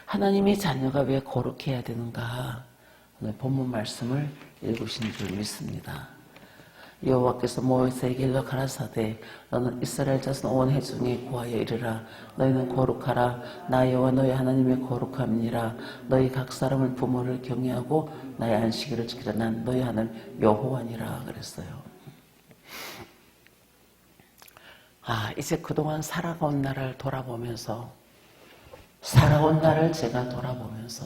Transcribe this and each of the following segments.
하나님의 자녀가 왜 거룩해야 되는가? 오늘 본문 말씀을 읽으신 줄 믿습니다. 여호와께서 모세에게 일러 가라사대 너는 이스라엘 자손 온 회중에 구하여 이르라. 너희는 거룩하라. 나 여호와 너희 하나님의 거룩함이니라. 너희 각 사람을 부모를 경외하고 나의 안식일을 지키라. 난 너희 하나님 여호와니라 그랬어요. 이제 그동안 살아온 나를 돌아보면서 제가 돌아보면서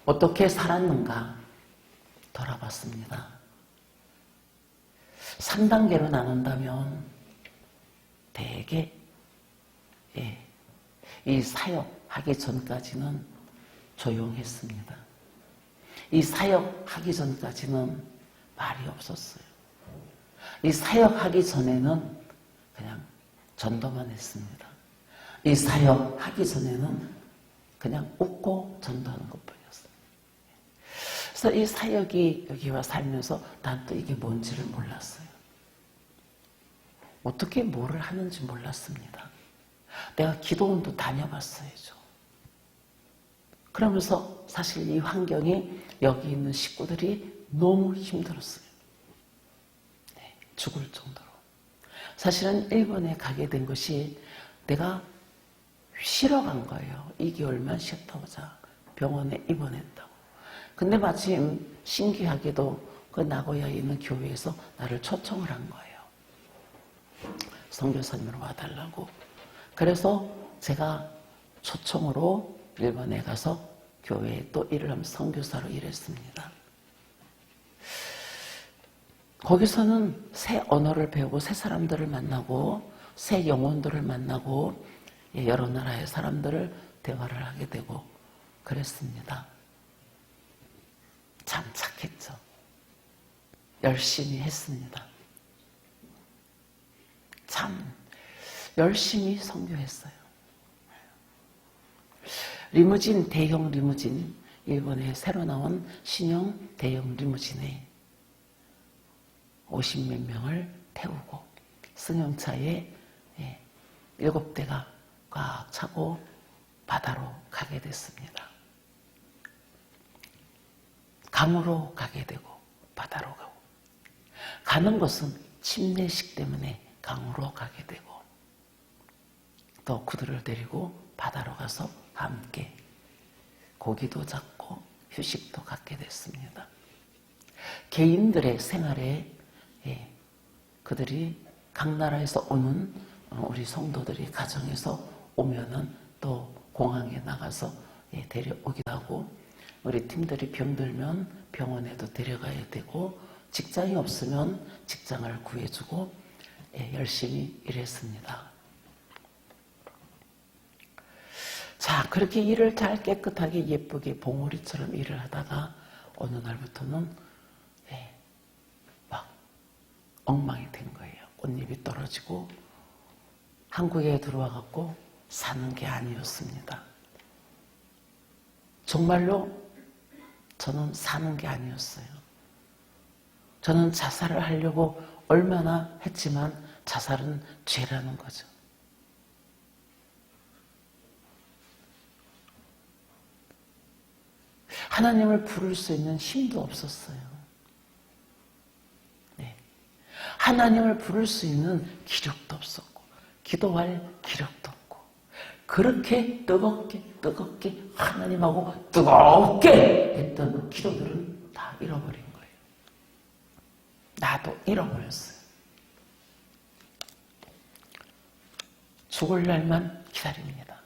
어떻게 살았는가 돌아봤습니다. 3단계로 나눈다면 대개 이 사역하기 전까지는 조용했습니다. 이 사역하기 전까지는 말이 없었어요. 이 사역하기 전에는 그냥 전도만 했습니다. 이 사역하기 전에는 그냥 웃고 전도하는 것뿐이었어요. 그래서 이 사역이 여기와 살면서 난 또 이게 뭔지를 몰랐어요. 어떻게 뭐를 하는지 몰랐습니다. 내가 기도원도 다녀봤어야죠. 그러면서 사실 이 환경이 여기 있는 식구들이 너무 힘들었어요. 죽을 정도로. 사실은 일본에 가게 된 것이 내가 쉬러 간 거예요. 2개월만 쉬었다 오자. 병원에 입원했다고. 근데 마침 신기하게도 그 나고야에 있는 교회에서 나를 초청을 한 거예요. 선교사님으로 와달라고. 그래서 제가 초청으로 일본에 가서 교회에 또 일을 하면서 선교사로 일했습니다. 거기서는 새 언어를 배우고 새 사람들을 만나고 새 영혼들을 만나고 여러 나라의 사람들을 대화를 하게 되고 그랬습니다. 참 착했죠. 열심히 했습니다. 참 열심히 선교했어요. 리무진, 대형 리무진, 일본에 새로 나온 신형 대형 리무진에 50몇 명을 태우고 승용차에 7대가 꽉 차고 바다로 가게 됐습니다. 강으로 가게 되고 바다로 가고 가는 것은 침례식 때문에 강으로 가게 되고 또 그들을 데리고 바다로 가서 함께 고기도 잡고 휴식도 갖게 됐습니다. 개인들의 생활에 그들이 각 나라에서 오는 우리 성도들이 가정에서 오면은 또 공항에 나가서 데려오기도 하고 우리 팀들이 병들면 병원에도 데려가야 되고 직장이 없으면 직장을 구해주고 열심히 일했습니다. 자, 그렇게 일을 잘 깨끗하게 예쁘게 봉오리처럼 일을 하다가 어느 날부터는 막 엉망이 된 거예요. 꽃잎이 떨어지고 한국에 들어와 갖고 사는 게 아니었습니다. 정말로 저는 사는 게 아니었어요. 저는 자살을 하려고 얼마나 했지만 자살은 죄라는 거죠. 하나님을 부를 수 있는 힘도 없었어요. 하나님을 부를 수 있는 기력도 없었고 기도할 기력도 없고 그렇게 뜨겁게 하나님하고 뜨겁게 했던 그 기도들은 다 잃어버린 거예요. 나도 잃어버렸어요. 죽을 날만 기다립니다.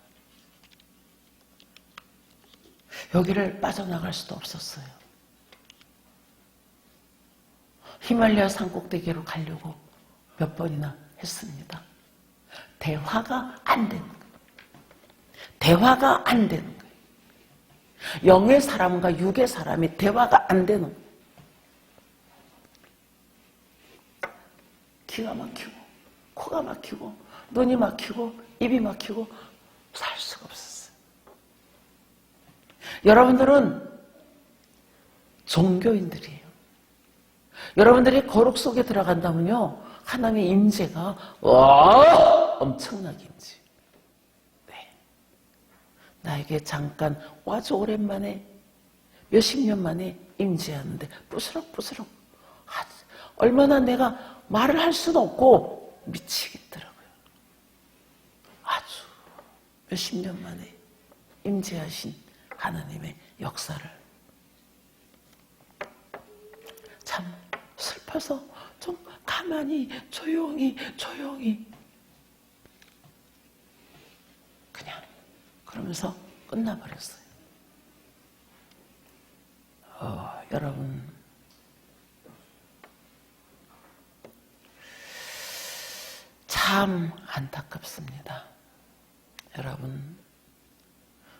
여기를 빠져나갈 수도 없었어요. 히말라야 산꼭대기로 가려고 몇 번이나 했습니다. 대화가 안 되는 거예요. 대화가 안 되는 거예요. 영의 사람과 육의 사람이 대화가 안 되는 거예요. 기가 막히고 코가 막히고 눈이 막히고 입이 막히고 살 수가 없었어요. 여러분들은 종교인들이에요. 여러분들이 거룩 속에 들어간다면요 하나님의 임재가 엄청나게 임재. 나에게 잠깐 아주 오랜만에 몇십 년 만에 임재하는데 부스럭부스럭 얼마나 내가 말을 할 수도 없고 미치겠더라고요. 아주 몇십 년 만에 임재하신 하나님의 역사를 참 슬퍼서 좀 가만히 조용히 그냥 그러면서 끝나버렸어요. 여러분, 참 안타깝습니다. 여러분,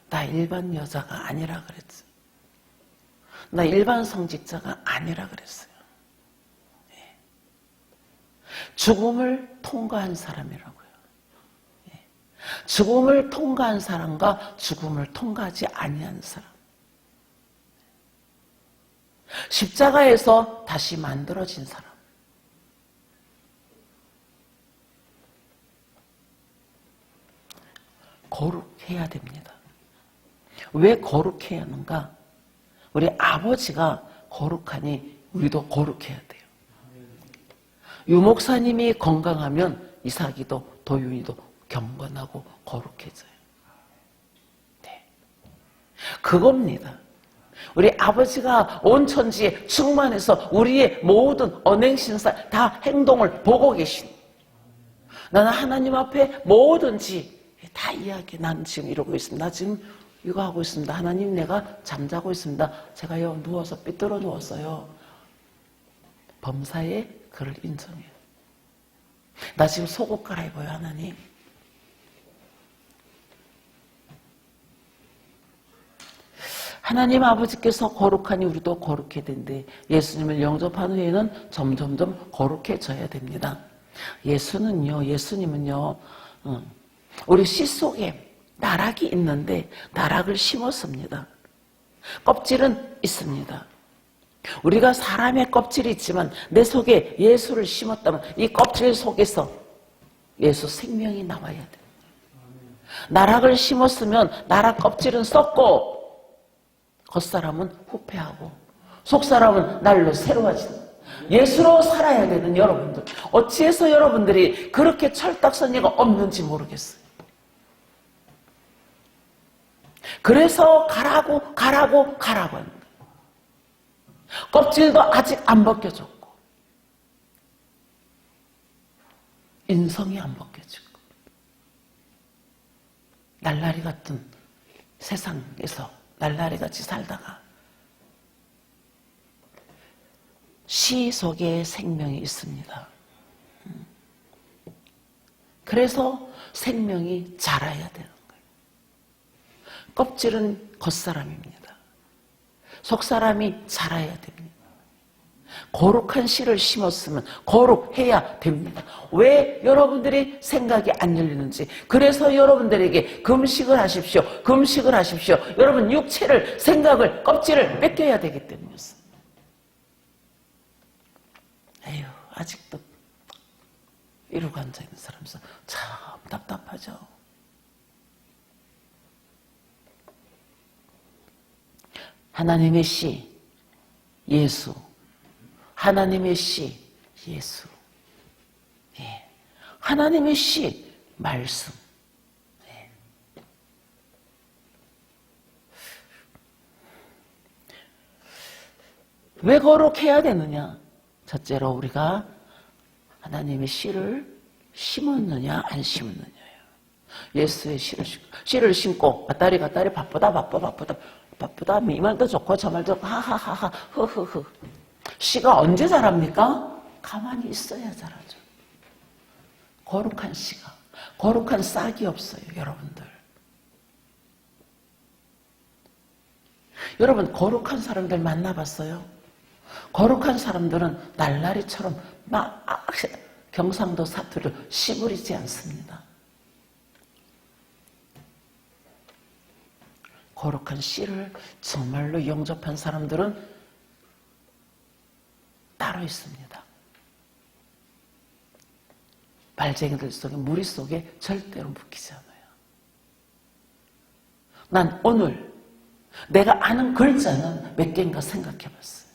나 일반 여자가 아니라 그랬죠. 나 일반 성직자가 아니라 그랬어요. 예. 죽음을 통과한 사람이라고요. 예. 죽음을 통과한 사람과 죽음을 통과하지 아니한 사람. 십자가에서 다시 만들어진 사람. 거룩해야 됩니다. 왜 거룩해야 하는가? 우리 아버지가 거룩하니 우리도 거룩해야 돼요. 유목사님이 건강하면 이삭이도 도윤이도 경건하고 거룩해져요. 네. 그겁니다. 우리 아버지가 온 천지에 충만해서 우리의 모든 언행신사 다 행동을 보고 계신, 나는 하나님 앞에 뭐든지 다 이야기, 나는 지금 이러고 있습니다. 나 지금 이거 하고 있습니다. 하나님, 내가 잠자고 있습니다. 제가요 누워서 삐뚤어 누웠어요. 범사에 그를 인정해요. 나 지금 속옷 갈아입어요. 하나님. 하나님 아버지께서 거룩하니 우리도 거룩해야 되는데, 예수님을 영접한 후에는 점점점 거룩해져야 됩니다. 예수님은요 우리 씨 속에 나락이 있는데 나락을 심었습니다. 껍질은 있습니다. 우리가 사람의 껍질이 있지만 내 속에 예수를 심었다면 이 껍질 속에서 예수 생명이 나와야 돼요. 나락을 심었으면 나락 껍질은 썩고 겉사람은 후패하고 속사람은 날로 새로워진다. 예수로 살아야 되는 여러분들, 어찌해서 여러분들이 그렇게 철딱서니가 없는지 모르겠어요. 그래서 가라고 하는 거예요. 껍질도 아직 안 벗겨졌고 인성이 안 벗겨지고 날라리 같은 세상에서 날라리같이 살다가 씨 속에 생명이 있습니다. 그래서 생명이 자라야 되는 거예요. 껍질은 겉사람입니다. 속사람이 자라야 됩니다. 거룩한 씨를 심었으면 거룩해야 됩니다. 왜 여러분들이 생각이 안 열리는지, 그래서 여러분들에게 금식을 하십시오. 여러분 육체를, 생각을, 껍질을 뺏겨야 되기 때문이었습니다. 에휴, 아직도 이러고 앉아있는 사람에서 참 답답하죠. 하나님의 씨, 예수. 하나님의 씨, 예수. 예. 하나님의 씨, 말씀. 예. 왜 거룩해야 되느냐? 첫째로 우리가 하나님의 씨를 심었느냐 안 심었느냐예요. 예수의 씨를 심고 갔다리 바쁘다 이 말도 좋고 저 말도 좋고 하하하하 흐흐흐. 씨가 언제 자랍니까? 가만히 있어야 자라죠. 거룩한 씨가, 거룩한 싹이 없어요. 여러분 거룩한 사람들 만나봤어요? 거룩한 사람들은 날라리처럼 막 경상도 사투리를 씨부리지 않습니다. 거룩한 씨를 정말로 영접한 사람들은 따로 있습니다. 발쟁이들 속에, 무리 속에 절대로 묶이지 않아요. 난 오늘 내가 아는 글자는 몇 개인가 생각해 봤어요.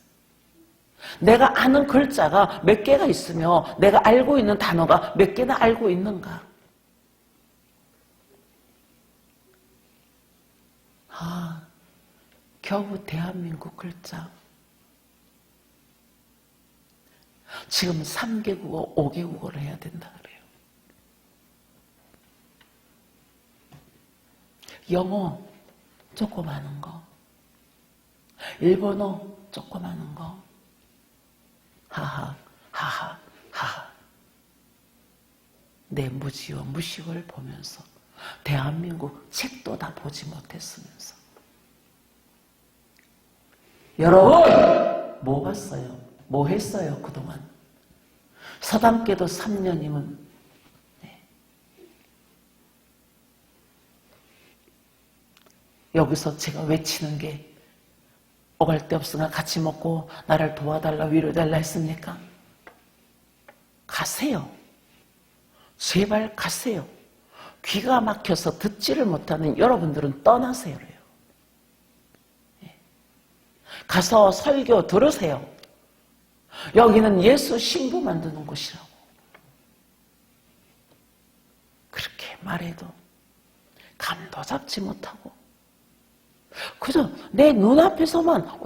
내가 아는 글자가 몇 개가 있으며 내가 알고 있는 단어가 몇 개나 알고 있는가. 겨우 대한민국 글자. 지금 3개국어, 5개국어를 해야 된다 그래요. 영어 조그마한 거, 일본어 조그마한 거, 하하 하하 하하. 내 무지와 무식을 보면서 대한민국 책도 다 보지 못했으면서. 여러분 뭐 봤어요? 뭐 했어요 그동안? 서당께도 3년이면 여기서 제가 외치는 게 오갈 데 없으나 같이 먹고 나를 도와달라 위로달라 했습니까? 가세요. 제발 가세요. 귀가 막혀서 듣지를 못하는 여러분들은 떠나세요. 가서 설교 들으세요. 여기는 예수 신부 만드는 곳이라고. 그렇게 말해도 감도 잡지 못하고 그저 내 눈앞에서만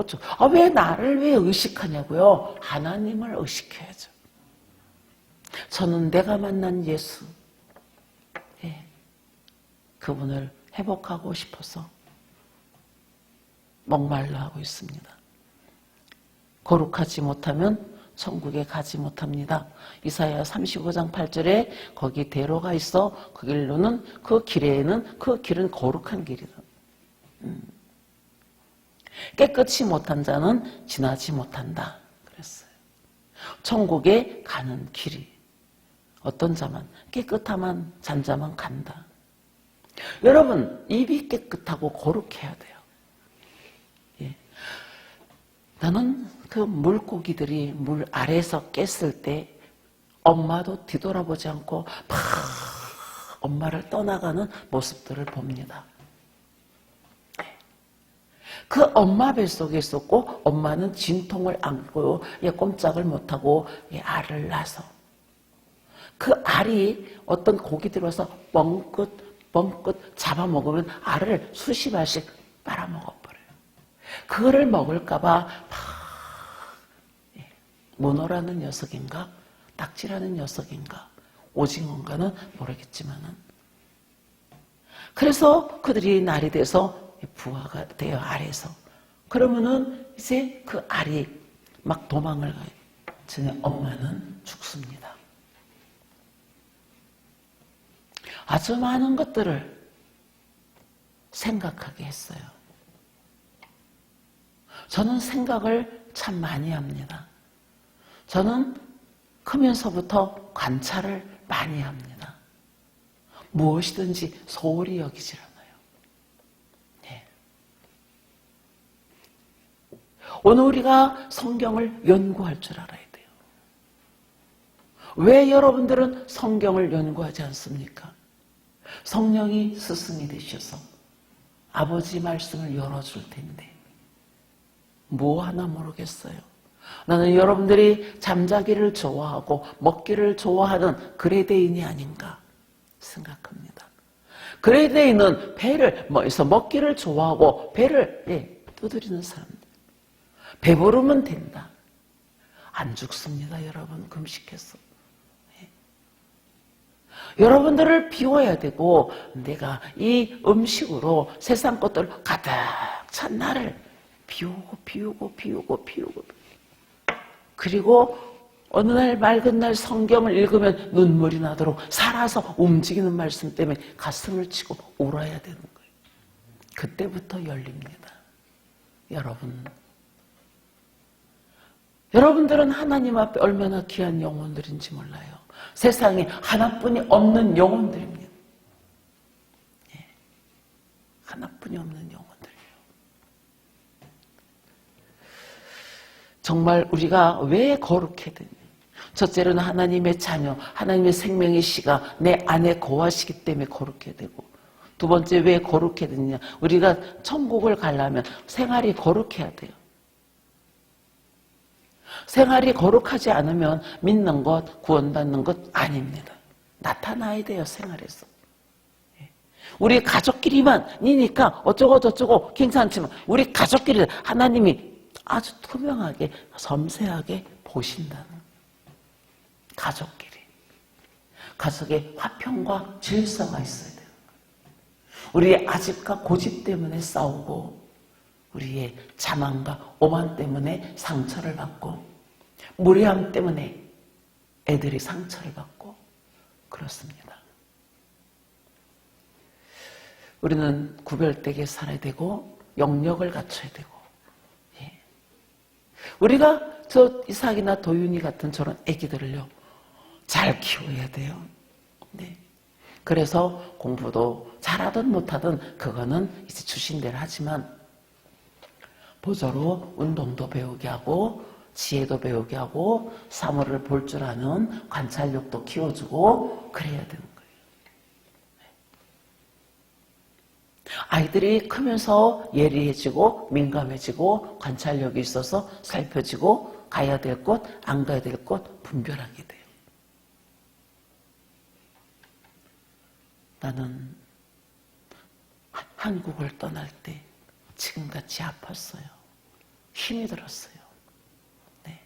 왜 나를 왜 의식하냐고요? 하나님을 의식해야죠. 저는 내가 만난 예수, 그분을 회복하고 싶어서 목말라 하고 있습니다. 거룩하지 못하면 천국에 가지 못합니다. 이사야 35장 8절에 거기 대로가 있어 그 길로는 그 길에는 그 길은 거룩한 길이다. 깨끗이 못한 자는 지나지 못한다 그랬어요. 천국에 가는 길이 어떤 자만 깨끗하만 잔자만 간다. 여러분 입이 깨끗하고 거룩해야 돼요. 나는 그 물고기들이 물 아래에서 깼을 때 엄마도 뒤돌아보지 않고 막 엄마를 떠나가는 모습들을 봅니다. 그 엄마 뱃속에 있었고 엄마는 진통을 안고 꼼짝을 못하고 알을 낳아서 그 알이 어떤 고기들이 와서 뻥끗 잡아먹으면 알을 수십 알씩 빨아먹어버려요. 그거를 먹을까봐 문어라는 녀석인가 낙지라는 녀석인가 오징어인가는 모르겠지만은 그래서 그들이 날이 돼서 부화가 돼요. 알에서. 그러면은 이제 그 알이 막 도망을 가요. 전에 엄마는 죽습니다. 아주 많은 것들을 생각하게 했어요. 저는 생각을 참 많이 합니다. 저는 크면서부터 관찰을 많이 합니다. 무엇이든지 소홀히 여기질 않아요. 오늘 우리가 성경을 연구할 줄 알아야 돼요. 왜 여러분들은 성경을 연구하지 않습니까? 성령이 스승이 되셔서 아버지 말씀을 열어줄 텐데 뭐 하나 모르겠어요. 나는 여러분들이 잠자기를 좋아하고 먹기를 좋아하는 그레데인이 아닌가 생각합니다. 그레데인은 배를 먹기를 좋아하고 배를 두드리는 사람들. 배부르면 된다. 안 죽습니다, 여러분. 금식해서. 여러분들을 비워야 되고 내가 이 음식으로 세상 것들 가득 찬 나를 비우고 그리고 어느 날 맑은 날 성경을 읽으면 눈물이 나도록 살아서 움직이는 말씀 때문에 가슴을 치고 울어야 되는 거예요. 그때부터 열립니다. 여러분들은 하나님 앞에 얼마나 귀한 영혼들인지 몰라요. 세상에 하나뿐이 없는 영혼들입니다. 하나뿐이 없는 영혼들이에요. 정말 우리가 왜 거룩해야 되냐. 첫째로는 하나님의 자녀, 하나님의 생명의 씨가 내 안에 거하시기 때문에 거룩해야 되고, 두 번째 왜 거룩해야 되느냐? 우리가 천국을 가려면 생활이 거룩해야 돼요. 생활이 거룩하지 않으면 믿는 것, 구원받는 것 아닙니다. 나타나야 돼요, 생활에서. 우리 가족끼리만 니니까 어쩌고 저쩌고 괜찮지만 우리 가족끼리 하나님이 아주 투명하게 섬세하게 보신다는. 가족끼리. 가족의 화평과 질서가 있어야 돼요. 우리의 아집과 고집 때문에 싸우고 우리의 자만과 오만 때문에 상처를 받고 무례함 때문에 애들이 상처를 받고 그렇습니다. 우리는 구별되게 살아야 되고 영역을 갖춰야 되고, 예. 우리가 저 이삭이나 도윤이 같은 저런 애기들을요 잘 키워야 돼요. 네. 그래서 공부도 잘하든 못하든 그거는 이제 주신 대로 하지만 보조로 운동도 배우게 하고 지혜도 배우게 하고 사물을 볼 줄 아는 관찰력도 키워주고 그래야 되는 거예요. 아이들이 크면서 예리해지고 민감해지고 관찰력이 있어서 살펴지고 가야 될 곳, 안 가야 될 곳 분별하게 돼요. 나는 한국을 떠날 때 지금같이 아팠어요. 힘이 들었어요. 네.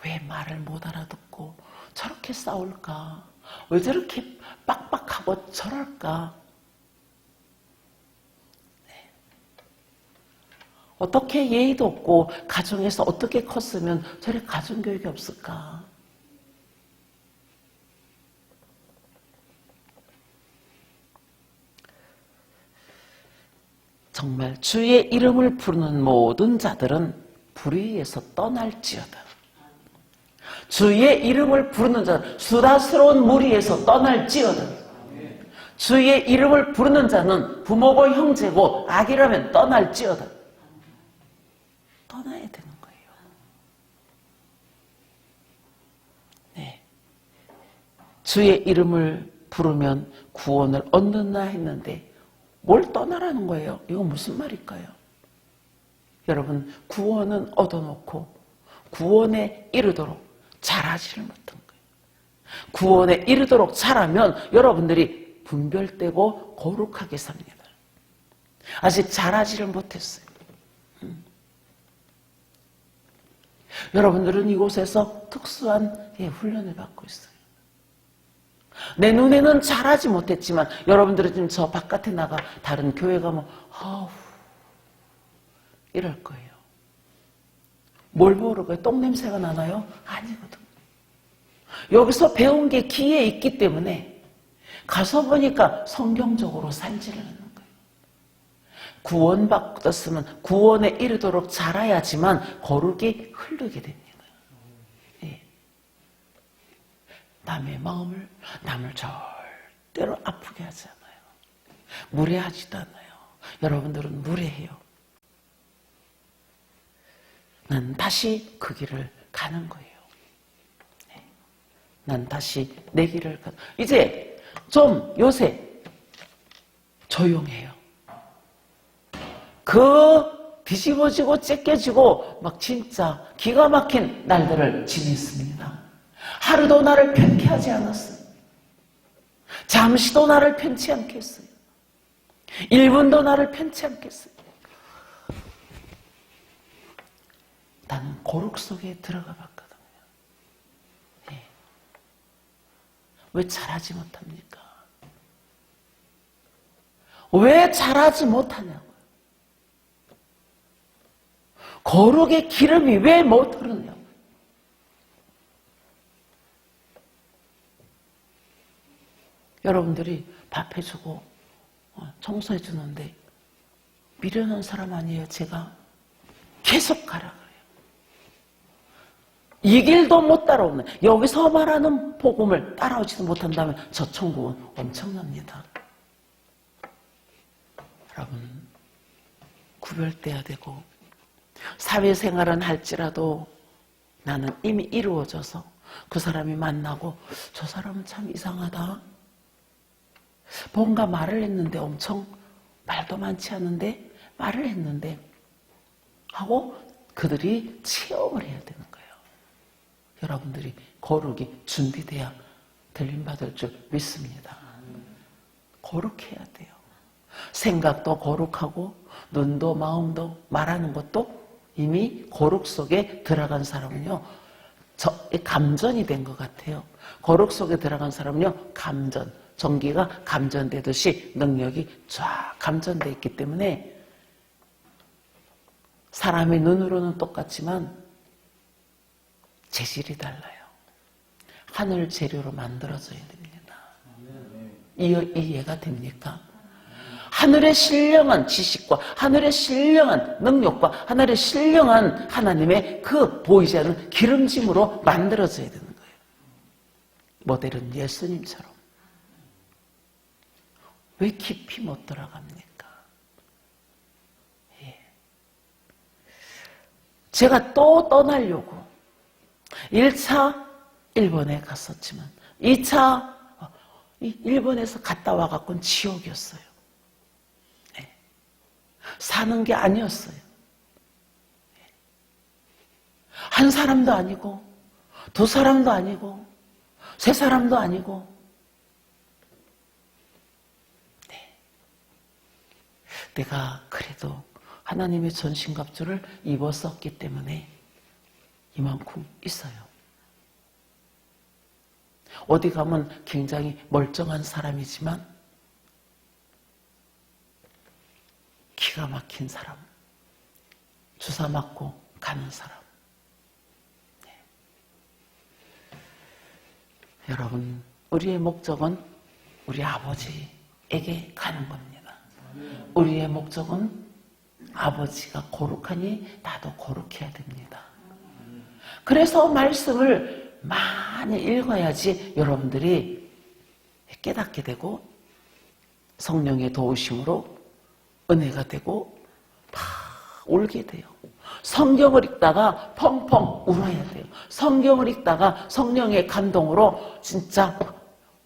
왜 말을 못 알아듣고 저렇게 싸울까? 왜 저렇게 빡빡하고 저럴까? 네. 어떻게 예의도 없고 가정에서 어떻게 컸으면 저래 가정교육이 없을까? 정말 주의 이름을 부르는 모든 자들은 불의에서 떠날지어다. 주의 이름을 부르는 자는 수다스러운 무리에서 떠날지어다. 주의 이름을 부르는 자는 부모고 형제고 악이라면 떠날지어다. 떠나야 되는 거예요. 네. 주의 이름을 부르면 구원을 얻는다 했는데 뭘 떠나라는 거예요? 이거 무슨 말일까요? 여러분, 구원은 얻어놓고 구원에 이르도록 잘하지를 못한 거예요. 구원에 이르도록 잘하면 여러분들이 분별되고 거룩하게 삽니다. 아직 잘하지를 못했어요. 여러분들은 이곳에서 특수한 훈련을 받고 있어요. 내 눈에는 잘하지 못했지만 여러분들은 지금 저 바깥에 나가 다른 교회 가면 아우 이럴 거예요. 뭘 모르고요? 똥냄새가 나나요? 아니거든. 여기서 배운 게 귀에 있기 때문에 가서 보니까 성경적으로 살지를 않는 거예요. 구원받았으면 구원에 이르도록 자라야지만 거룩이 흐르게 됩니다. 남의 마음을, 남을 절대로 아프게 하지 않아요. 무례하지도 않아요. 여러분들은 무례해요. 난 다시 그 길을 가는 거예요. 난 다시 내 길을 가는 거예요. 이제 좀 요새 조용해요. 그 뒤집어지고 찢겨지고 막 진짜 기가 막힌 날들을 지냈습니다. 하루도 나를 편케 하지 않았어요. 잠시도 나를 편치 않겠어요. 1분도 나를 편치 않겠어요. 나는 거룩 속에 들어가 봤거든요. 네. 왜 잘하지 못합니까? 왜 잘하지 못하냐고요. 거룩의 기름이 왜 못 흐르냐고요. 여러분들이 밥 해주고 청소해 주는데 미련한 사람 아니에요. 제가 계속 가라 그래요. 이 길도 못 따라오는, 여기서 말하는 복음을 따라오지도 못한다면 저 천국은 엄청납니다. 여러분, 구별돼야 되고 사회생활은 할지라도 나는 이미 이루어져서 그 사람이 만나고 저 사람은 참 이상하다, 뭔가 말을 했는데 엄청 말도 많지 않은데 말을 했는데 하고 그들이 체험을 해야 되는 거예요. 여러분들이 거룩이 준비돼야 들림받을 줄 믿습니다. 거룩해야 돼요. 생각도 거룩하고 눈도 마음도 말하는 것도 이미 거룩 속에 들어간 사람은요, 감전이 된 것 같아요. 거룩 속에 들어간 사람은요, 감전, 전기가 감전되듯이 능력이 쫙 감전되어 있기 때문에 사람의 눈으로는 똑같지만 재질이 달라요. 하늘 재료로 만들어져야 됩니다. 이해가 됩니까? 하늘의 신령한 지식과 하늘의 신령한 능력과 하늘의 신령한 하나님의 그 보이지 않는 기름짐으로 만들어져야 되는 거예요. 모델은 예수님처럼. 왜 깊이 못 들어갑니까? 예. 제가 또 떠나려고 1차 일본에 갔었지만 2차 일본에서 갔다 와갖고는 지옥이었어요. 네. 사는 게 아니었어요. 한 사람도 아니고 두 사람도 아니고 세 사람도 아니고 네. 내가 그래도 하나님의 전신갑주를 입었었기 때문에 이만큼 있어요. 어디 가면 굉장히 멀쩡한 사람이지만 기가 막힌 사람, 주사 맞고 가는 사람. 네. 여러분, 우리의 목적은 우리 아버지에게 가는 겁니다. 우리의 목적은 아버지가 거룩하니 나도 거룩해야 됩니다. 그래서 말씀을 많이 읽어야지 여러분들이 깨닫게 되고 성령의 도우심으로 은혜가 되고 막 울게 돼요. 성경을 읽다가 펑펑 울어야 돼요. 성경을 읽다가 성령의 감동으로 진짜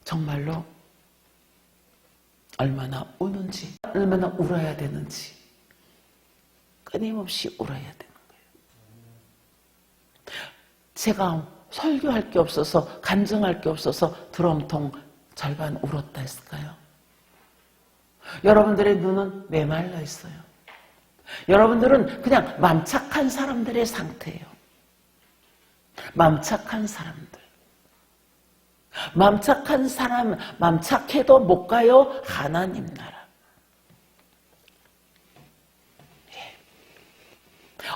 정말로 얼마나 우는지, 얼마나 울어야 되는지 끊임없이 울어야 되는 거예요. 제가 설교할 게 없어서, 간증할 게 없어서 드럼통 절반 울었다 했을까요? 여러분들의 눈은 메말라 있어요. 여러분들은 그냥 맘착한 사람들의 상태예요. 맘착한 사람들. 맘착한 사람, 맘착해도 못 가요? 하나님 나라.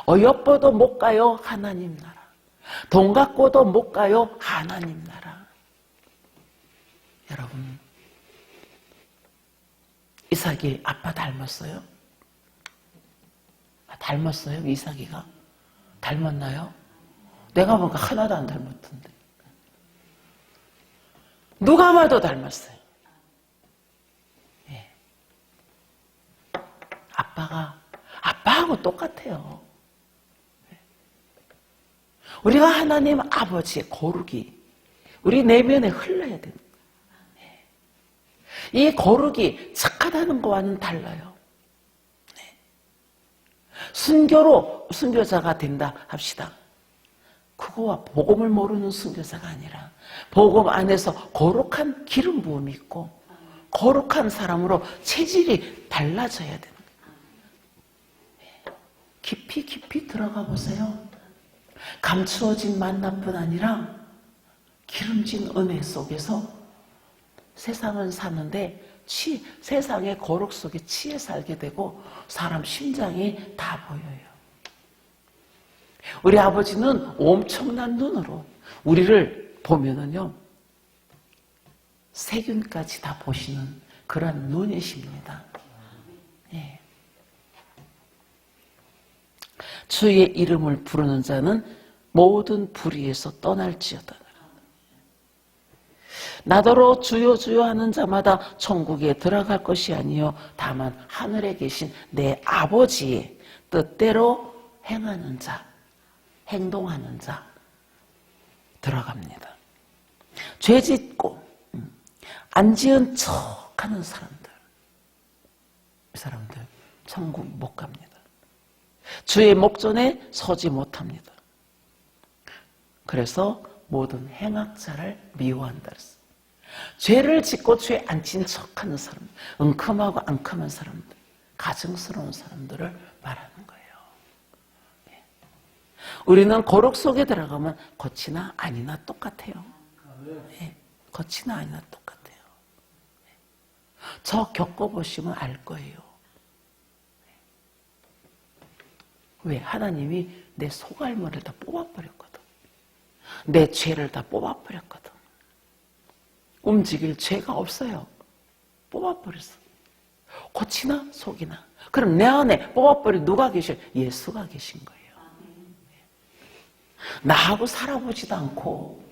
어여뻐도 못 가요? 하나님 나라. 돈 갖고도 못 가요? 하나님 나라. 여러분, 이삭이 아빠 닮았어요? 닮았어요? 이삭이가? 닮았나요? 내가 보니까 하나도 안 닮았던데. 누가 봐도 닮았어요. 예. 아빠하고 똑같아요. 우리가 하나님 아버지의 거룩이 우리 내면에 흘러야 됩니다. 이 거룩이 착하다는 것과는 달라요. 순교자가 된다 합시다. 그거와 복음을 모르는 순교자가 아니라 복음 안에서 거룩한 기름 부음이 있고 거룩한 사람으로 체질이 달라져야 되는 거예요. 깊이 들어가 보세요. 감추어진 만남뿐 아니라 기름진 은혜 속에서 세상은 사는데 세상의 거룩 속에 치에 살게 되고 사람 심장이 다 보여요. 우리 아버지는 엄청난 눈으로 우리를 보면은요 세균까지 다 보시는 그런 눈이십니다. 예. 주의 이름을 부르는 자는 모든 불의에서 떠날지어다. 나더러 주여 주여 하는 자마다 천국에 들어갈 것이 아니요 다만 하늘에 계신 내 아버지의 뜻대로 행하는 자, 행동하는 자 들어갑니다. 죄 짓고 안 지은 척 척하는 사람들, 이 사람들 천국 못 갑니다. 주의 목전에 서지 못합니다. 그래서 모든 행악자를 미워한다 그랬어요. 죄를 짓고 죄 안 진 척하는 사람, 은큼하고 앙큼한 사람들, 가증스러운 사람들을 말하는 거예요. 우리는 거룩 속에 들어가면 겉이나 아니나 똑같아요. 겉이나 아니나 똑같아요. 저 겪어보시면 알 거예요. 왜? 하나님이 내 속알머리를 다 뽑아버렸거든. 내 죄를 다 뽑아버렸거든. 움직일 죄가 없어요. 뽑아버렸어. 겉이나 속이나. 그럼 내 안에 뽑아버린 누가 계셔? 예수가 계신 거예요. 나하고 살아보지도 않고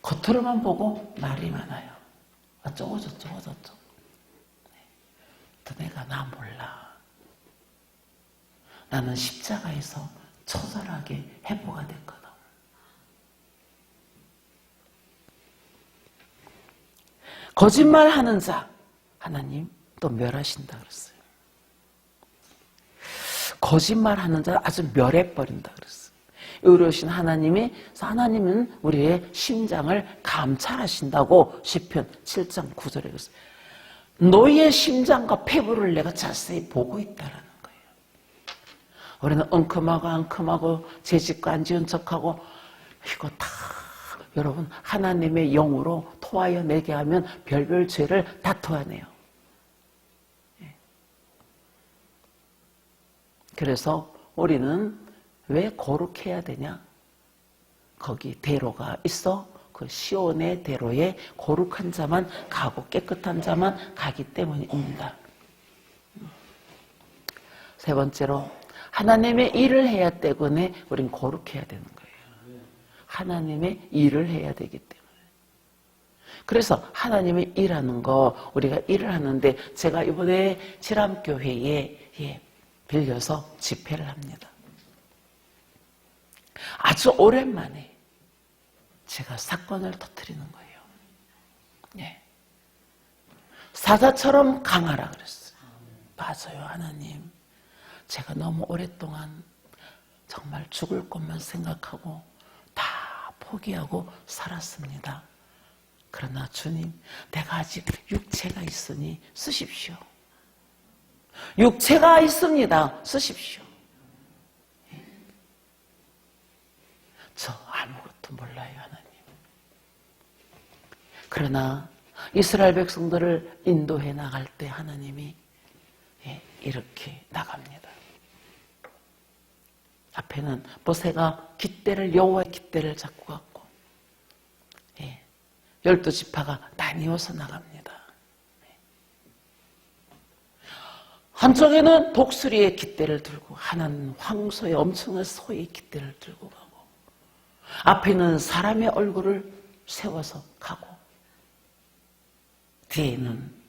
겉으로만 보고 말이 많아요. 어쩌고 저쩌고 저쩌고. 너네가 나 몰라. 나는 십자가에서 처절하게 해보가 됐거든. 거짓말하는 자 하나님 또 멸하신다 그랬어요. 거짓말하는 자 아주 멸해버린다 그랬어요. 의로우신 하나님은 우리의 심장을 감찰하신다고 시편 7장 9절에 그랬어요. 너희의 심장과 폐부를 내가 자세히 보고 있다라는 거예요. 우리는 엉큼하고 앙큼하고 죄짓고 안 지은 척하고 이거 다 여러분 하나님의 영으로 토하여 내게 하면 별별 죄를 다 토하네요. 그래서 우리는 왜 거룩해야 되냐? 거기 대로가 있어. 그 시온의 대로에 거룩한 자만 가고 깨끗한 자만 가기 때문입니다. 세 번째로 하나님의 일을 해야 때문에 우린 거룩해야 되는 거예요. 하나님의 일을 해야 되기 때문에. 그래서 하나님의 일하는 거 우리가 일을 하는데 제가 이번에 칠암교회에 빌려서 집회를 합니다. 아주 오랜만에 제가 사건을 터뜨리는 거예요. 예. 사자처럼 강하라 그랬어요. 맞아요, 하나님. 제가 너무 오랫동안 정말 죽을 것만 생각하고 다 포기하고 살았습니다. 그러나 주님, 내가 아직 육체가 있으니 쓰십시오. 육체가 있습니다. 쓰십시오. 저 아무것도 몰라요, 하나님. 그러나 이스라엘 백성들을 인도해 나갈 때 하나님이 이렇게 나갑니다. 앞에는 모세가 깃대를 여호와의 깃대를 잡고 갔고 12지파가 나뉘어서 나갑니다. 한쪽에는 독수리의 깃대를 들고 하나는 황소의 엄청난 소의 깃대를 들고 가고 앞에는 사람의 얼굴을 세워서 가고 뒤에는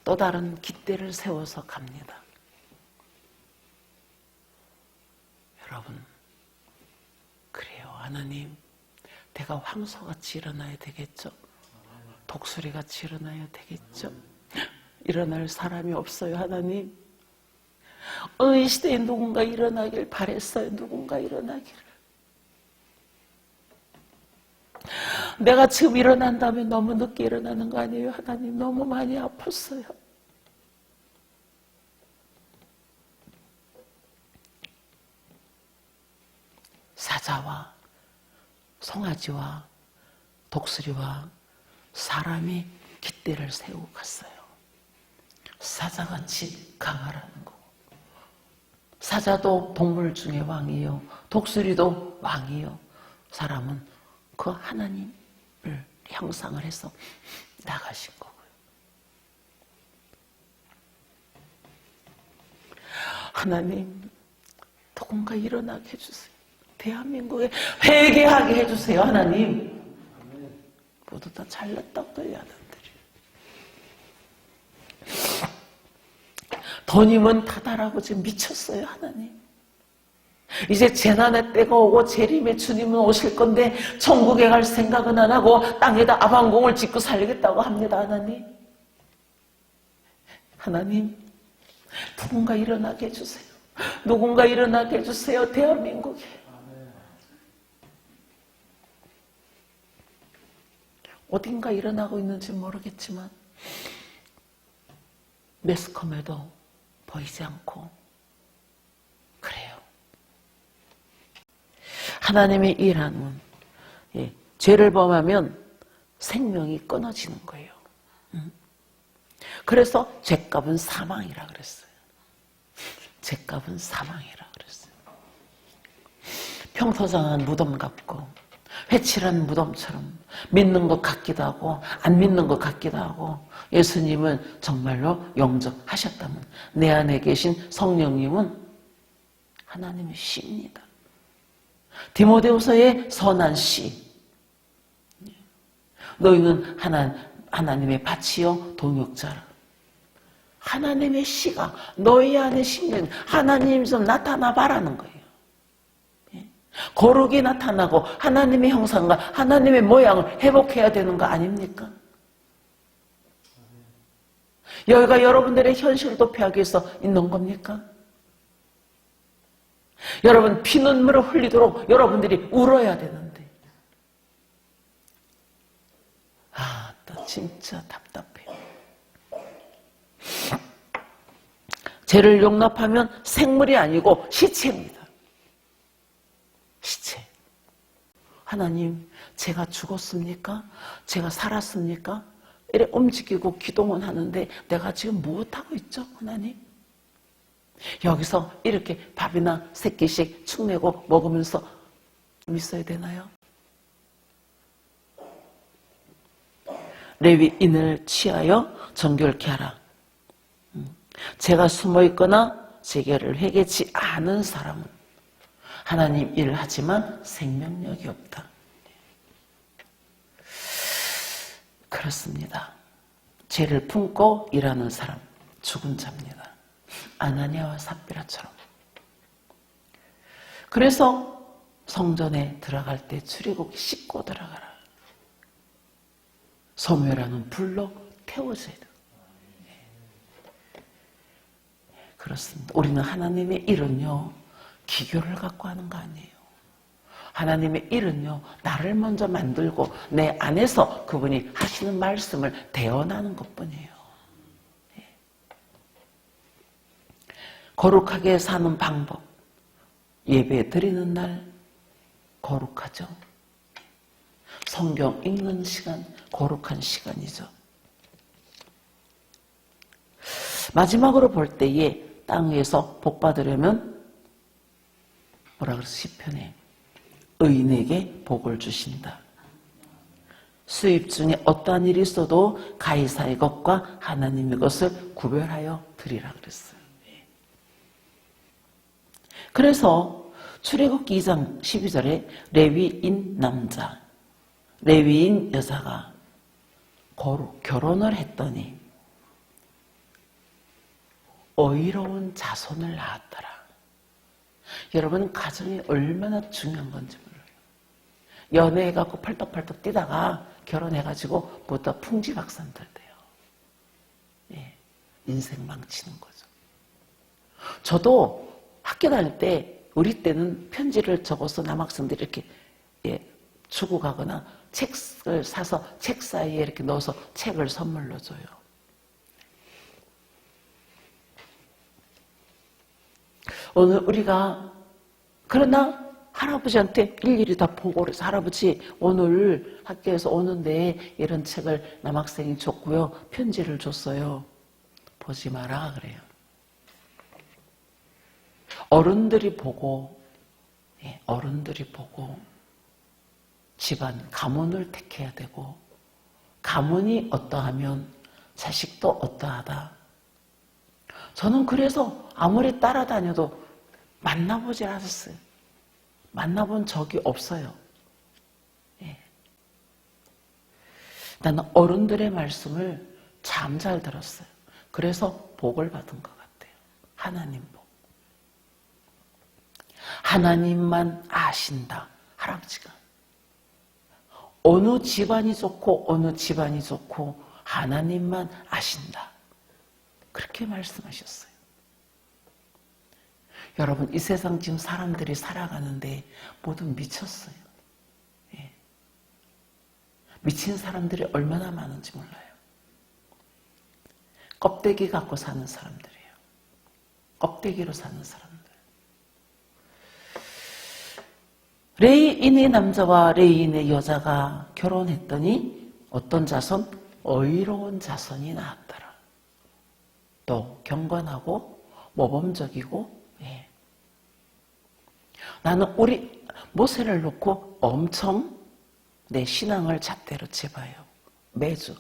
또 다른 깃대를 세워서 갑니다. 여러분, 그래요. 하나님, 내가 황소같이 일어나야 되겠죠? 독수리같이 일어나야 되겠죠? 일어날 사람이 없어요, 하나님. 어느 시대에 누군가 일어나길 바랬어요. 누군가 일어나기를. 내가 지금 일어난다면 너무 늦게 일어나는 거 아니에요, 하나님? 너무 많이 아팠어요. 사자와 송아지와 독수리와 사람이 깃대를 세우고 갔어요. 사자같이 강하라는 거고, 사자도 동물 중에 왕이요, 독수리도 왕이요, 사람은 그 하나님을 형상을 해서 나가신 거고요. 하나님, 누군가 일어나게 해주세요. 대한민국에 회개하게 해주세요, 하나님. 모두 다 잘났다고 들려하던들이. 더님은 타달하고 지금 미쳤어요, 하나님. 이제 재난의 때가 오고 재림의 주님은 오실 건데 천국에 갈 생각은 안 하고 땅에다 아방공을 짓고 살리겠다고 합니다, 하나님. 하나님, 누군가 일어나게 해주세요. 누군가 일어나게 해주세요. 대한민국에. 어딘가 일어나고 있는지 모르겠지만 매스컴에도 보이지 않고 그래요. 하나님의 일하는 죄를 범하면 생명이 끊어지는 거예요. 그래서 죄값은 사망이라 그랬어요. 죄값은 사망이라 그랬어요. 평토장한 무덤 같고 회칠한 무덤처럼 믿는 것 같기도 하고 안 믿는 것 같기도 하고, 예수님은 정말로 영접하셨다면 내 안에 계신 성령님은 하나님의 씨입니다. 디모데후서의 선한 씨, 너희는 하나님의 밭이요 동역자라. 하나님의 씨가 너희 안에 심는 하나님 좀 나타나 봐라는 거예요. 거룩이 나타나고 하나님의 형상과 하나님의 모양을 회복해야 되는 거 아닙니까? 여기가 여러분들의 현실을 도피하기 위해서 있는 겁니까? 여러분 피눈물을 흘리도록 여러분들이 울어야 되는데, 나 진짜 답답해요. 죄를 용납하면 생물이 아니고 시체입니다. 시체. 하나님, 제가 죽었습니까? 제가 살았습니까? 이래 움직이고 기도는 하는데 내가 지금 무엇하고 있죠, 하나님? 여기서 이렇게 밥이나 세 끼씩 축내고 먹으면서 있어야 되나요? 레위인을 취하여 정결케 하라. 제가 숨어있거나 제게를 회개치 않은 사람은 하나님 일을 하지만 생명력이 없다. 그렇습니다. 죄를 품고 일하는 사람, 죽은 자입니다. 아나니아와 삽비라처럼. 그래서 성전에 들어갈 때 출애굽기 씻고 들어가라. 소멸하는 불로 태워져야 돼요. 그렇습니다. 우리는 하나님의 일은요, 기교를 갖고 하는 거 아니에요. 하나님의 일은요, 나를 먼저 만들고 내 안에서 그분이 하시는 말씀을 대언하는 것뿐이에요. 거룩하게 사는 방법, 예배 드리는 날 거룩하죠. 성경 읽는 시간 거룩한 시간이죠. 마지막으로 볼 때에 땅 위에서 복 받으려면 뭐라 그랬어? 시편에 의인에게 복을 주신다. 수입 중에 어떠한 일이 있어도 가이사의 것과 하나님의 것을 구별하여 드리라 그랬어요. 그래서 출애굽기 2장 12절에 레위인 남자, 레위인 여자가 결혼을 했더니 어이로운 자손을 낳았더라. 여러분, 가정이 얼마나 중요한 건지 몰라요. 연애해갖고 펄떡펄떡 뛰다가 결혼해가지고 보다 풍지박산들 돼요. 인생 망치는 거죠. 저도 학교 다닐 때, 우리 때는 편지를 적어서 남학생들이 이렇게 주고 가거나 책을 사서 책 사이에 이렇게 넣어서 책을 선물로 줘요. 오늘 우리가, 그러나 할아버지한테 일일이 다 보고를 해서, 할아버지 오늘 학교에서 오는데 이런 책을 남학생이 줬고요, 편지를 줬어요. 보지 마라 그래요. 어른들이 보고 집안 가문을 택해야 되고, 가문이 어떠하면 자식도 어떠하다. 저는 그래서 아무리 따라다녀도 만나보질 않았어요. 만나본 적이 없어요. 나는 어른들의 말씀을 참 잘 들었어요. 그래서 복을 받은 것 같아요. 하나님 복. 하나님만 아신다, 할아버지가. 어느 집안이 좋고 어느 집안이 좋고 하나님만 아신다. 그렇게 말씀하셨어요. 여러분, 이 세상 지금 사람들이 살아가는데 모두 미쳤어요. 예. 미친 사람들이 얼마나 많은지 몰라요. 껍데기 갖고 사는 사람들이에요. 껍데기로 사는 사람들. 레이인의 남자와 레이인의 여자가 결혼했더니 어떤 자손? 의로운 자손이 나왔더라. 또 경건하고 모범적이고, 예. 나는 우리 모세를 놓고 엄청 내 신앙을 잣대로 재봐요. 매주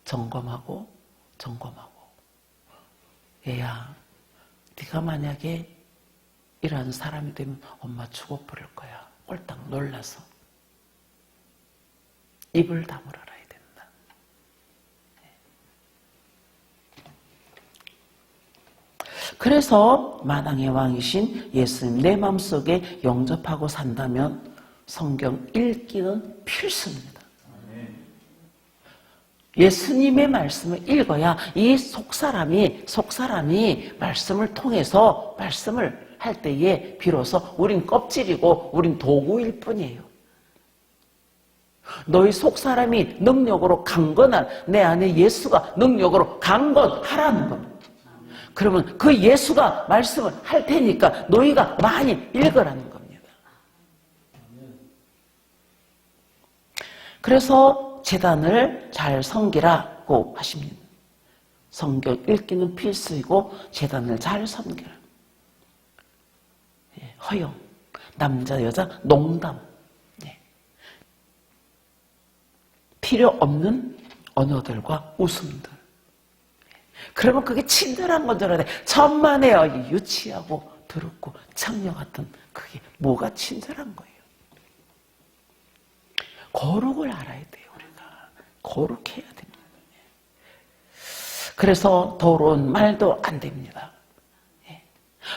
점검하고 얘야, 네가 만약에 이런 사람이 되면 엄마 죽어버릴 거야. 꼴딱 놀라서 입을 다물어라 해야 된다. 그래서 만왕의 왕이신 예수님 내 마음속에 영접하고 산다면 성경 읽기는 필수입니다. 예수님의 말씀을 읽어야 이 속사람이 말씀을 통해서 말씀을 할 때에 비로소 우린 껍질이고 우린 도구일 뿐이에요. 너희 속사람이 능력으로 강건한 내 안에 예수가 능력으로 강건하라는 겁니다. 그러면 그 예수가 말씀을 할 테니까 너희가 많이 읽으라는 겁니다. 그래서 제단을 잘 섬기라고 하십니다. 성경 읽기는 필수이고 제단을 잘 섬기라. 허용, 남자 여자 농담, 필요 없는 언어들과 웃음들. 그러면 그게 친절한 건 줄 알아요. 천만에요. 유치하고 더럽고 창녀 같은 그게 뭐가 친절한 거예요. 거룩을 알아야 돼요. 우리가 거룩해야 됩니다. 그래서 더러운 말도 안 됩니다.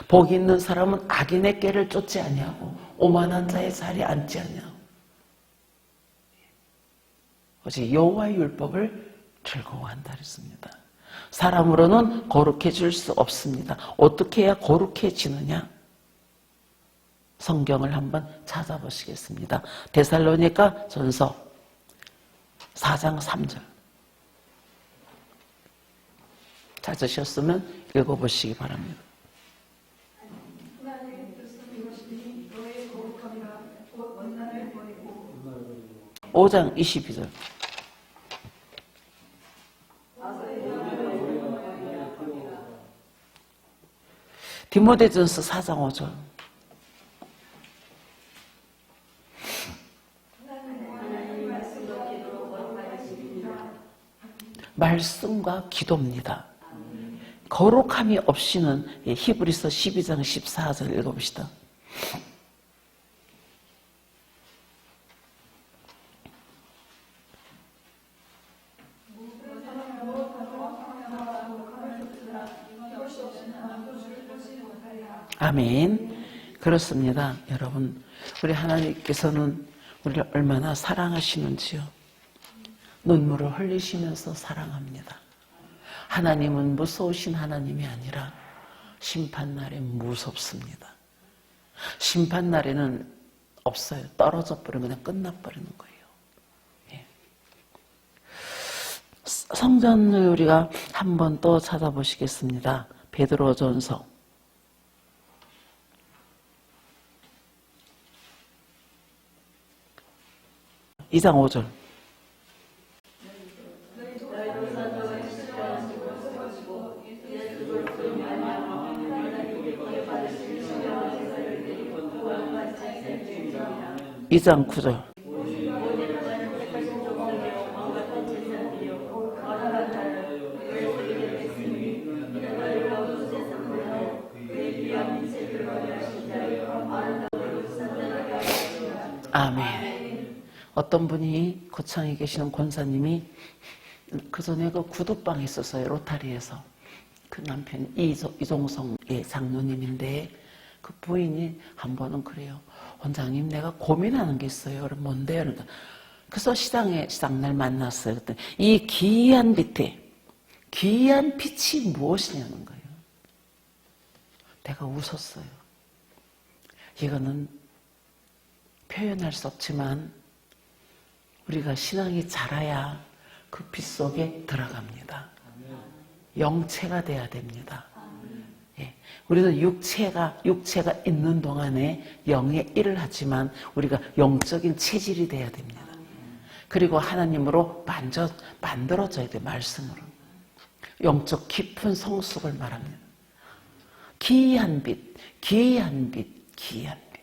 복 있는 사람은 악인의 꾀를 쫓지 아니하고 오만한 자의 자리에 앉지 아니하고 오직 여호와의 율법을 즐거워한다 그랬습니다. 사람으로는 거룩해질 수 없습니다. 어떻게 해야 거룩해지느냐? 성경을 한번 찾아보시겠습니다. 데살로니가 전서 4장 3절 찾으셨으면 읽어보시기 바랍니다. 5장 22절. 디모데전서 4장 5절. 말씀과 기도입니다. 거룩함이 없이는 히브리서 12장 14절 읽어봅시다. 아멘. 그렇습니다. 여러분, 우리 하나님께서는 우리를 얼마나 사랑하시는지요. 눈물을 흘리시면서 사랑합니다. 하나님은 무서우신 하나님이 아니라 심판날에 무섭습니다. 심판날에는 없어요. 떨어져 버리면 그냥 끝나버리는 거예요. 예. 성전을 우리가 한 번 또 찾아보시겠습니다. 베드로전서 2장 5절. (2장 9절) 아멘. 어떤 분이 고창에 계시는 권사님이 그 전에 그 구두방에 있었어요. 로타리에서. 그 남편이 이종성의 장로님인데 그 부인이 한 번은 그래요. 원장님, 내가 고민하는 게 있어요. 그럼 뭔데요? 그러니까 그래서 시장날 만났어요. 그랬더니 이 기이한 밑에 기이한 빛이 무엇이냐는 거예요. 내가 웃었어요. 이거는 표현할 수 없지만 우리가 신앙이 자라야 그 빛 속에 들어갑니다. 영체가 돼야 됩니다. 예. 우리는 육체가 있는 동안에 영의 일을 하지만 우리가 영적인 체질이 돼야 됩니다. 그리고 하나님으로 만들어져야 돼, 말씀으로. 영적 깊은 성숙을 말합니다. 기이한 빛, 기이한 빛, 기이한 빛.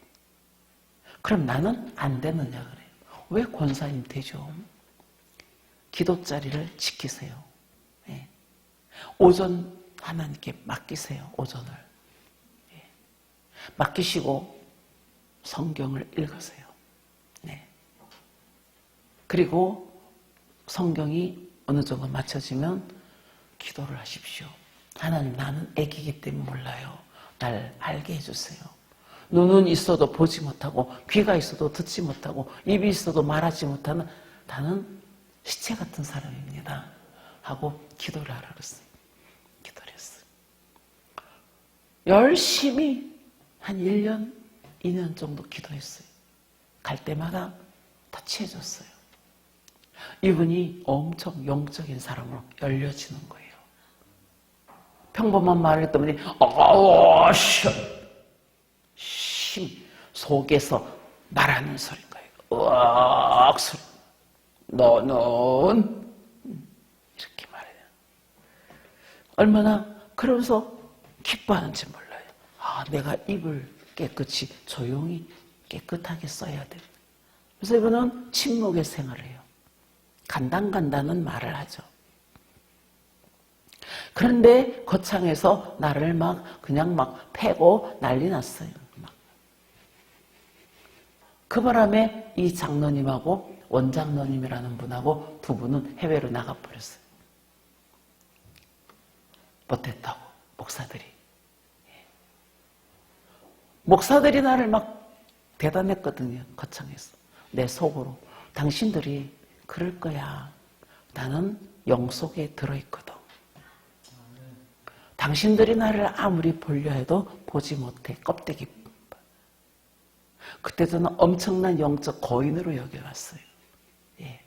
그럼 나는 안 되느냐 그래요. 왜 권사님 되죠? 기도 자리를 지키세요. 예. 오전 하나님께 맡기세요. 오전을. 예. 맡기시고 성경을 읽으세요. 네. 그리고 성경이 어느 정도 맞춰지면 기도를 하십시오. 하나님, 나는 애기이기 때문에 몰라요. 날 알게 해주세요. 눈은 있어도 보지 못하고 귀가 있어도 듣지 못하고 입이 있어도 말하지 못하는 나는 시체 같은 사람입니다. 하고 기도를 하라 그랬어요. 기도를 했어요. 열심히 한 1년, 2년 정도 기도했어요. 갈 때마다 다 취해졌어요. 이분이 엄청 영적인 사람으로 열려지는 거예요. 평범한 말을 했더니 심 속에서 말하는 소리인 거예요. 으악 소리. 너는 이렇게 말해요. 얼마나 그러면서 기뻐하는지 몰라요. 내가 입을 깨끗이 조용히 깨끗하게 써야 돼. 그래서 이분은 침묵의 생활을 해요. 간당간당한 말을 하죠. 그런데 거창에서 나를 그냥 패고 난리 났어요. 그 바람에 이 장로님하고 원장로님이라는 분하고 두 분은 해외로 나가버렸어요. 못했다고, 목사들이. 목사들이 나를 대단했거든요, 거창에서. 내 속으로. 당신들이 그럴 거야. 나는 영 속에 들어있거든. 당신들이 나를 아무리 보려 해도 보지 못해. 껍데기. 그때 저는 엄청난 영적 거인으로 여겨왔어요. 예.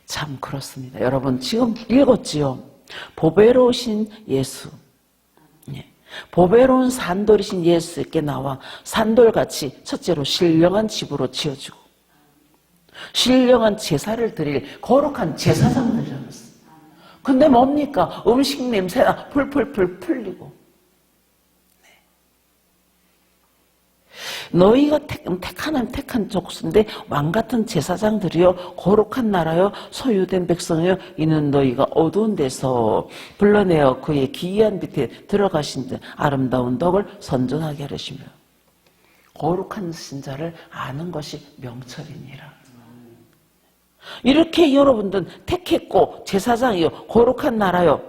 참 그렇습니다. 여러분 지금 읽었지요. 보배로우신 예수. 예. 보배로운 산돌이신 예수께 나와 산돌같이 첫째로 신령한 집으로 지어주고 신령한 제사를 드릴 거룩한 제사장들이었어요. 근데 뭡니까? 음식 냄새가 풀풀풀 풀리고 너희가 택한 족수인데 왕같은 제사장들이여 거룩한 나라여 소유된 백성이여 이는 너희가 어두운 데서 불러내어 그의 기이한 빛에 들어가신 듯 아름다운 덕을 선전하게 하시며 거룩한 신자를 아는 것이 명철이니라. 이렇게 여러분들은 택했고 제사장이요 거룩한 나라요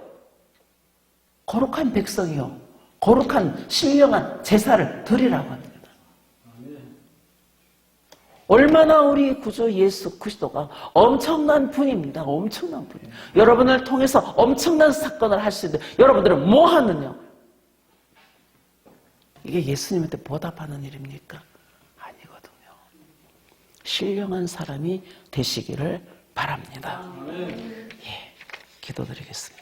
거룩한 백성이요 거룩한 신령한 제사를 드리라고 합니다. 얼마나 우리 구주 예수 그리스도가 엄청난 분입니다. 엄청난 분. 여러분을 통해서 엄청난 사건을 할 수 있는데 여러분들은 뭐 하느냐? 이게 예수님한테 보답하는 일입니까? 아니거든요. 신령한 사람이 되시기를 바랍니다. 예, 기도드리겠습니다.